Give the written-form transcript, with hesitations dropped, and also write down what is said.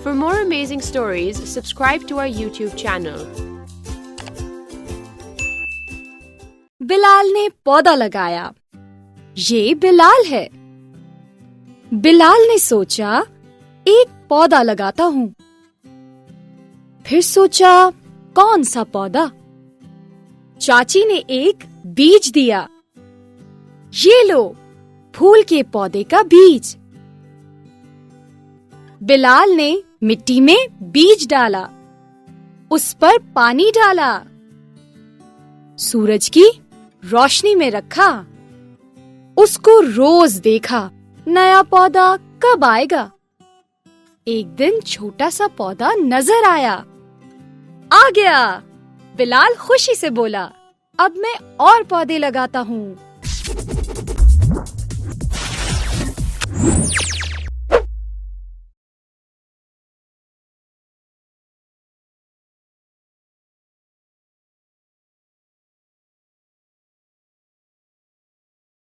For more amazing stories, subscribe to our YouTube channel. Bilal ने पौधा लगाया। ये बिलाल है। बिलाल ने सोचा, एक पौधा लगाता हूँ। फिर सोचा, कौन सा पौधा? चाची ने एक बीज दिया। ये लो, फूल के पौधे का बीज। बिलाल ने मिट्टी में बीज डाला, उस पर पानी डाला, सूरज की रोशनी में रखा। उसको रोज देखा, नया पौधा कब आएगा। एक दिन छोटा सा पौधा नजर आया। आ गया! बिलाल खुशी से बोला, अब मैं और पौधे लगाता हूँ।